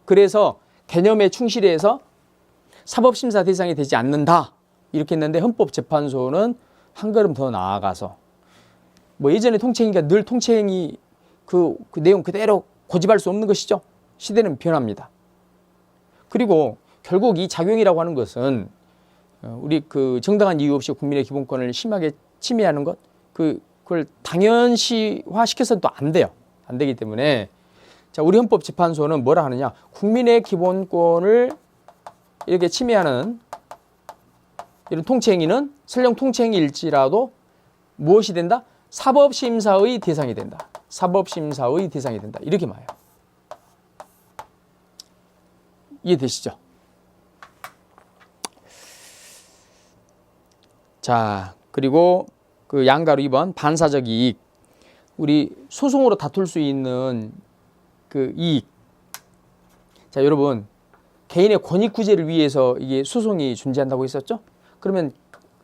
그래서 개념에 충실해서 사법심사 대상이 되지 않는다 이렇게 했는데 헌법재판소는 한 걸음 더 나아가서 뭐 예전에 통치행위가 늘 통치행위 그 내용 그대로 고집할 수 없는 것이죠. 시대는 변합니다. 그리고 결국 이 작용이라고 하는 것은 우리 그 정당한 이유 없이 국민의 기본권을 심하게 침해하는 것 그걸 당연시화 시켜서는 또 안 돼요. 안 되기 때문에 자 우리 헌법재판소는 뭐라 하느냐 국민의 기본권을 이렇게 침해하는 이런 통치행위는 설령 통치행위일지라도 무엇이 된다? 사법심사의 대상이 된다. 사법심사의 대상이 된다. 이렇게 말해요. 이해되시죠? 자, 그리고 그 양가로 2번 반사적 이익. 우리 소송으로 다툴 수 있는 그 이익. 자, 여러분. 개인의 권익 구제를 위해서 이게 소송이 존재한다고 했었죠? 그러면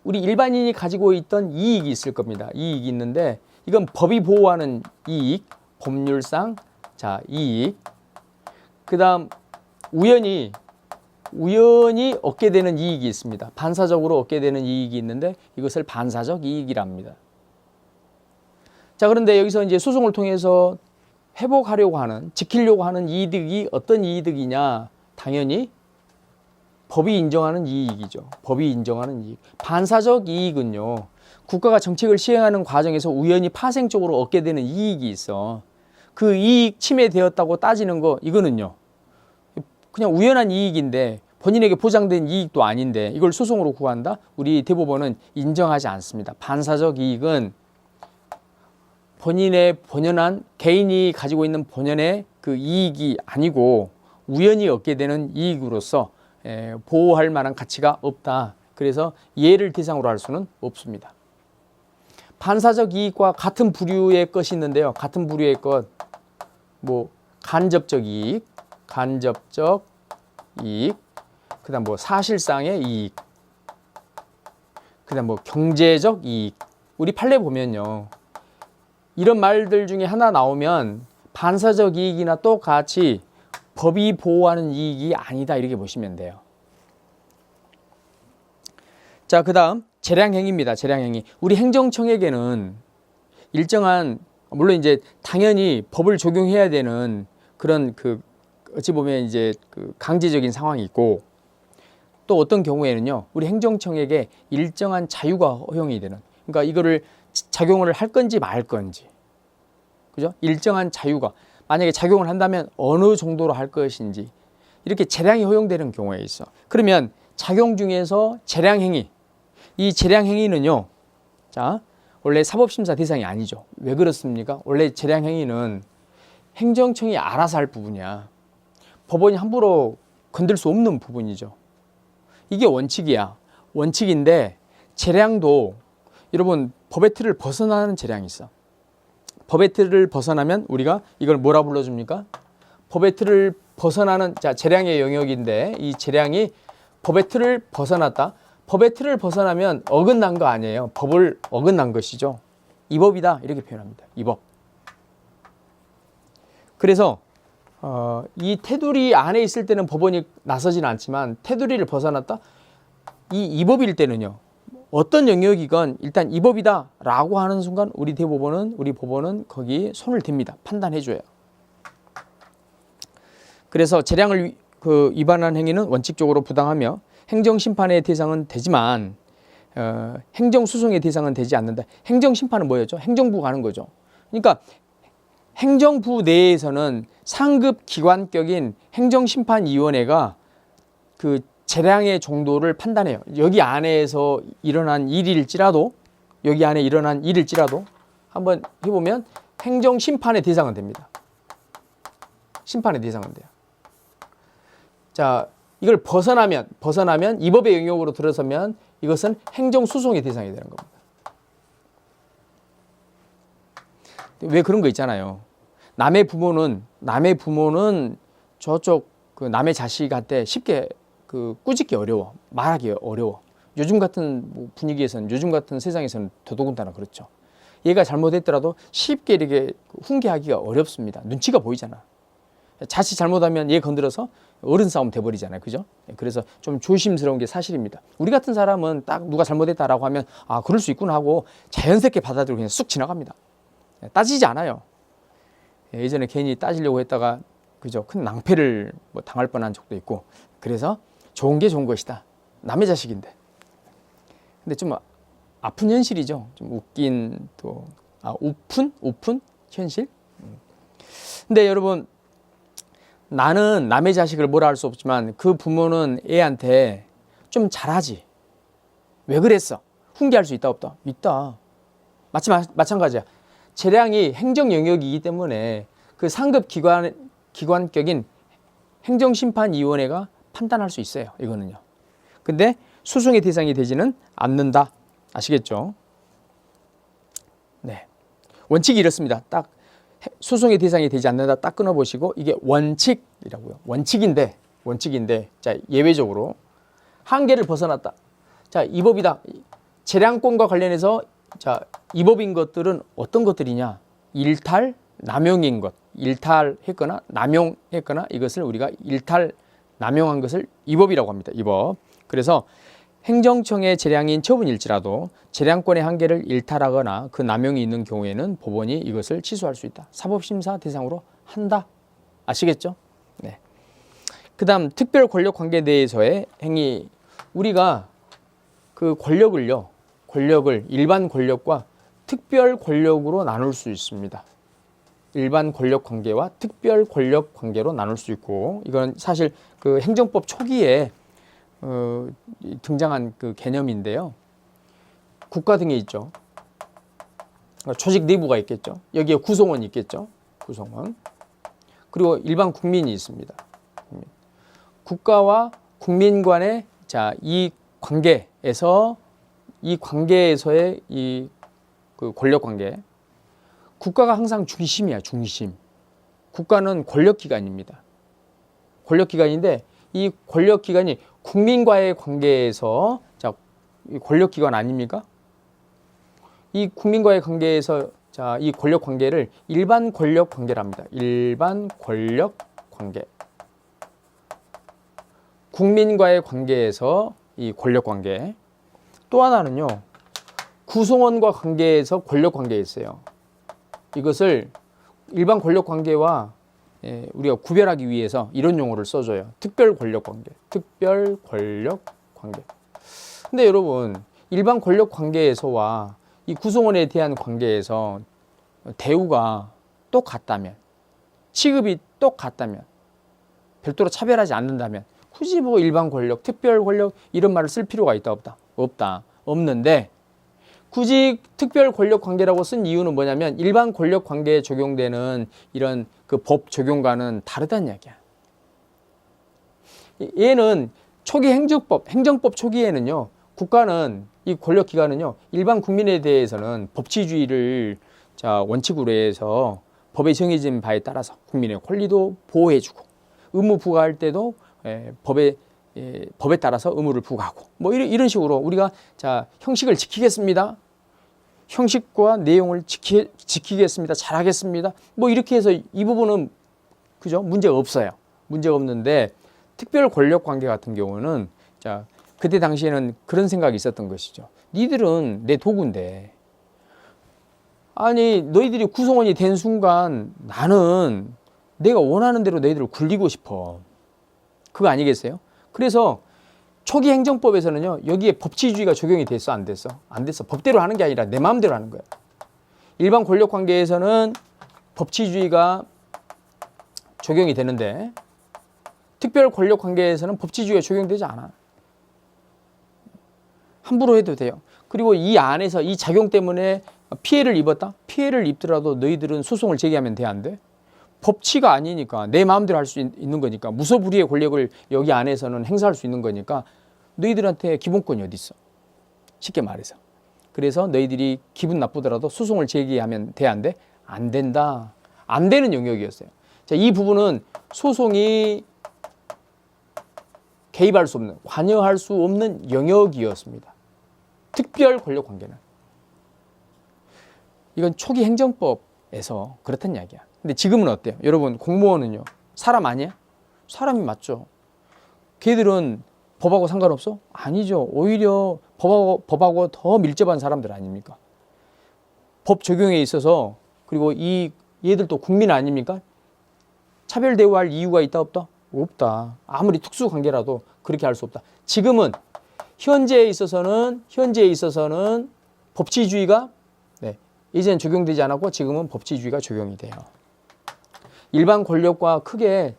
우리 일반인이 가지고 있던 이익이 있을 겁니다. 이익이 있는데 이건 법이 보호하는 이익, 법률상 자, 이익. 그다음 우연히 얻게 되는 이익이 있습니다. 반사적으로 얻게 되는 이익이 있는데 이것을 반사적 이익이랍니다. 자, 그런데 여기서 이제 소송을 통해서 회복하려고 하는, 지키려고 하는 이득이 어떤 이득이냐? 당연히 법이 인정하는 이익이죠. 법이 인정하는 이익. 반사적 이익은요. 국가가 정책을 시행하는 과정에서 우연히 파생적으로 얻게 되는 이익이 있어. 그 이익 침해되었다고 따지는 거 이거는요. 그냥 우연한 이익인데 본인에게 보장된 이익도 아닌데 이걸 소송으로 구한다? 우리 대법원은 인정하지 않습니다. 반사적 이익은 본인의 본연한 개인이 가지고 있는 본연의 그 이익이 아니고 우연히 얻게 되는 이익으로서 보호할 만한 가치가 없다. 그래서 얘를 대상으로 할 수는 없습니다. 반사적 이익과 같은 부류의 것이 있는데요. 같은 부류의 것, 뭐 간접적 이익, 그다음 뭐 사실상의 이익, 그다음 뭐 경제적 이익. 우리 판례 보면요. 이런 말들 중에 하나 나오면 반사적 이익이나 똑같이 법이 보호하는 이익이 아니다 이렇게 보시면 돼요. 자, 그다음 재량행위입니다. 재량행위. 우리 행정청에게는 일정한 물론 이제 당연히 법을 적용해야 되는 그런 그 어찌 보면 이제 그 강제적인 상황이 있고 또 어떤 경우에는요. 우리 행정청에게 일정한 자유가 허용이 되는 그러니까 이거를 작용을 할 건지 말 건지 그죠? 일정한 자유가 만약에 작용을 한다면 어느 정도로 할 것인지 이렇게 재량이 허용되는 경우에 있어. 그러면 작용 중에서 재량행위 이 재량행위는요. 자, 원래 사법심사 대상이 아니죠. 왜 그렇습니까? 원래 재량행위는 행정청이 알아서 할 부분이야. 법원이 함부로 건들 수 없는 부분이죠. 이게 원칙이야. 원칙인데 재량도 여러분 법의 틀을 벗어나는 재량이 있어. 법의 틀을 벗어나면 우리가 이걸 뭐라 불러줍니까? 법의 틀을 벗어나는 자 재량의 영역인데 이 재량이 법의 틀을 벗어났다. 법의 틀을 벗어나면 어긋난 거 아니에요. 법을 어긋난 것이죠. 이 법이다 이렇게 표현합니다. 이 법. 그래서 이 테두리 안에 있을 때는 법원이 나서지는 않지만 테두리를 벗어났다. 이 법일 때는요. 어떤 영역이건 일단 이 법이다 라고 하는 순간 우리 법원은 거기 손을 댑니다. 판단해줘요. 그래서 재량을 위반한 행위는 원칙적으로 부당하며 행정심판의 대상은 되지만 행정소송의 대상은 되지 않는다. 행정심판은 뭐였죠? 행정부가 하는 거죠. 그러니까 행정부 내에서는 상급 기관격인 행정심판위원회가 그 재량의 정도를 판단해요. 여기 안에서 일어난 일일지라도 한번 해보면 행정심판의 대상은 됩니다. 심판의 대상은 돼요. 자, 이걸 벗어나면 이 법의 영역으로 들어서면 이것은 행정소송의 대상이 되는 겁니다. 왜 그런 거 있잖아요. 남의 부모는 저쪽 그 남의 자식한테 쉽게 그 꾸짖기 어려워. 말하기 어려워. 요즘 같은 분위기에서는 요즘 같은 세상에서는 더더군다나 그렇죠. 얘가 잘못했더라도 쉽게 이렇게 훈계하기가 어렵습니다. 눈치가 보이잖아. 자칫 잘못하면 얘 건드려서 어른 싸움 돼버리잖아요. 그죠? 그래서 좀 조심스러운 게 사실입니다. 우리 같은 사람은 딱 누가 잘못했다라고 하면 아 그럴 수 있구나 하고 자연스럽게 받아들이고 그냥 쑥 지나갑니다. 따지지 않아요. 예전에 괜히 따지려고 했다가 그죠? 큰 낭패를 당할 뻔한 적도 있고 그래서 좋은 게 좋은 것이다. 남의 자식인데. 근데 좀 아픈 현실이죠. 좀 웃긴 또 오픈 현실. 근데 여러분 나는 남의 자식을 뭐라 할 수 없지만 그 부모는 애한테 좀 잘하지. 왜 그랬어? 훈계할 수 있다 없다? 있다. 마찬가지야. 재량이 행정 영역이기 때문에 그 상급 기관격인 행정심판위원회가 판단할 수 있어요. 이거는요. 근데 소송의 대상이 되지는 않는다. 아시겠죠? 네. 원칙이 이렇습니다. 딱 소송의 대상이 되지 않는다. 딱 끊어보시고 이게 원칙이라고요. 원칙인데 자 예외적으로 한계를 벗어났다. 자, 이 법이다. 재량권과 관련해서 자, 이 법인 것들은 어떤 것들이냐? 일탈, 남용인 것. 일탈했거나 남용했거나 이것을 우리가 일탈, 남용한 것을 이 법이라고 합니다. 이 법. 그래서 행정청의 재량인 처분일지라도 재량권의 한계를 일탈하거나 그 남용이 있는 경우에는 법원이 이것을 취소할 수 있다. 사법심사 대상으로 한다. 아시겠죠? 네. 그 다음 특별 권력 관계에 대해서의 행위. 우리가 그 권력을 일반 권력과 특별 권력으로 나눌 수 있습니다. 일반 권력 관계와 특별 권력 관계로 나눌 수 있고 이건 사실 그 행정법 초기에 등장한 그 개념인데요. 국가 등에 있죠. 조직 내부가 있겠죠. 여기에 구성원이 있겠죠. 구성원. 그리고 일반 국민이 있습니다. 국가와 국민 간의 이 관계에서의 그 권력 관계. 국가가 항상 중심이야, 중심. 국가는 권력기관입니다. 권력기관인데 이 권력기관이 국민과의 관계에서 이 권력기관 아닙니까? 이 국민과의 관계에서 이 권력 관계를 일반 권력 관계랍니다. 일반 권력 관계. 국민과의 관계에서 이 권력 관계. 또 하나는요. 구성원과 관계에서 권력 관계에 있어요. 이것을 일반 권력 관계와 우리가 구별하기 위해서 이런 용어를 써줘요. 특별 권력 관계. 특별 권력 관계. 근데 여러분, 일반 권력 관계에서와 이 구성원에 대한 관계에서 대우가 똑같다면, 취급이 똑같다면, 별도로 차별하지 않는다면 굳이 뭐 일반 권력, 특별 권력 이런 말을 쓸 필요가 있다 없다? 없다. 없는데 굳이 특별 권력 관계라고 쓴 이유는 뭐냐면 일반 권력 관계에 적용되는 이런 그 법 적용과는 다르다는 이야기야. 얘는 초기 행정법 초기에는요, 국가는 이 권력기관은요, 일반 국민에 대해서는 법치주의를 원칙으로 해서 법에 정해진 바에 따라서 국민의 권리도 보호해주고 의무 부과할 때도 법에 따라서 의무를 부과하고 뭐 이런 식으로 우리가 형식을 지키겠습니다. 형식과 내용을 지키겠습니다. 잘하겠습니다. 뭐 이렇게 해서 이 부분은 그죠? 문제가 없어요. 문제가 없는데 특별 권력 관계 같은 경우는 그때 당시에는 그런 생각이 있었던 것이죠. 니들은 내 도구인데 아니 너희들이 구성원이 된 순간 나는 내가 원하는 대로 너희들을 굴리고 싶어. 그거 아니겠어요? 그래서 초기 행정법에서는요, 여기에 법치주의가 적용이 됐어, 안 됐어? 안 됐어. 법대로 하는 게 아니라 내 마음대로 하는 거야. 일반 권력 관계에서는 법치주의가 적용이 되는데 특별 권력 관계에서는 법치주의가 적용되지 않아. 함부로 해도 돼요. 그리고 이 안에서 이 작용 때문에 피해를 입었다? 피해를 입더라도 너희들은 소송을 제기하면 돼, 안 돼? 법치가 아니니까 내 마음대로 할 수 있는 거니까 무소불위의 권력을 여기 안에서는 행사할 수 있는 거니까 너희들한테 기본권이 어디 있어? 쉽게 말해서. 그래서 너희들이 기분 나쁘더라도 소송을 제기하면 돼, 안 돼? 안 된다. 안 되는 영역이었어요. 이 부분은 소송이 개입할 수 없는, 관여할 수 없는 영역이었습니다. 특별 권력 관계는. 이건 초기 행정법에서 그렇단 이야기야. 근데 지금은 어때요? 여러분, 공무원은요, 사람 아니야? 사람이 맞죠. 걔들은 법하고 상관없어? 아니죠. 오히려 법하고 더 밀접한 사람들 아닙니까? 법 적용에 있어서, 그리고 얘들도 국민 아닙니까? 차별 대우할 이유가 있다 없다? 없다. 아무리 특수관계라도 그렇게 할 수 없다. 지금은 현재에 있어서는 법치주의가 이제는 적용되지 않았고 지금은 법치주의가 적용이 돼요. 일반 권력과 크게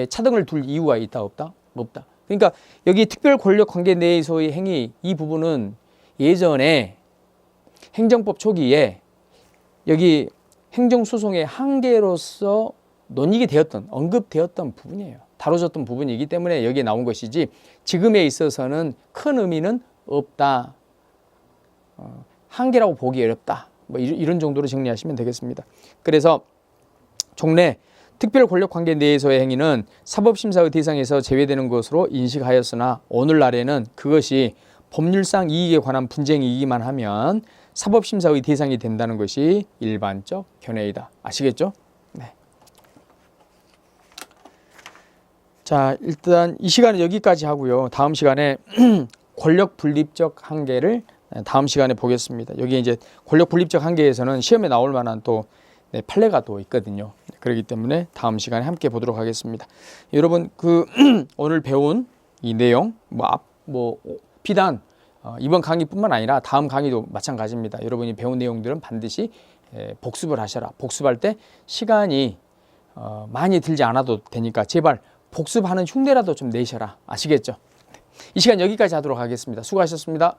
차등을 둘 이유가 있다 없다? 없다. 그러니까 여기 특별 권력 관계 내에서의 행위, 이 부분은 예전에 행정법 초기에 여기 행정소송의 한계로서 논의가 되었던, 언급되었던 부분이에요. 다뤄졌던 부분이기 때문에 여기에 나온 것이지 지금에 있어서는 큰 의미는 없다. 한계라고 보기 어렵다. 뭐 이런 정도로 정리하시면 되겠습니다. 그래서 종래 특별 권력 관계 내에서의 행위는 사법심사의 대상에서 제외되는 것으로 인식하였으나 오늘날에는 그것이 법률상 이익에 관한 분쟁이기만 하면 사법심사의 대상이 된다는 것이 일반적 견해이다. 아시겠죠? 네. 자, 일단 이 시간은 여기까지 하고요. 다음 시간에 권력 분립적 한계를 다음 시간에 보겠습니다. 여기 이제 권력 분립적 한계에서는 시험에 나올 만한 또 판례가 또 있거든요. 그렇기 때문에 다음 시간에 함께 보도록 하겠습니다. 여러분, 오늘 배운 이 내용, 비단 이번 강의뿐만 아니라 다음 강의도 마찬가지입니다. 여러분이 배운 내용들은 반드시 복습을 하셔라. 복습할 때 시간이 많이 들지 않아도 되니까 제발 복습하는 흉내라도 좀 내셔라. 아시겠죠? 이 시간 여기까지 하도록 하겠습니다. 수고하셨습니다.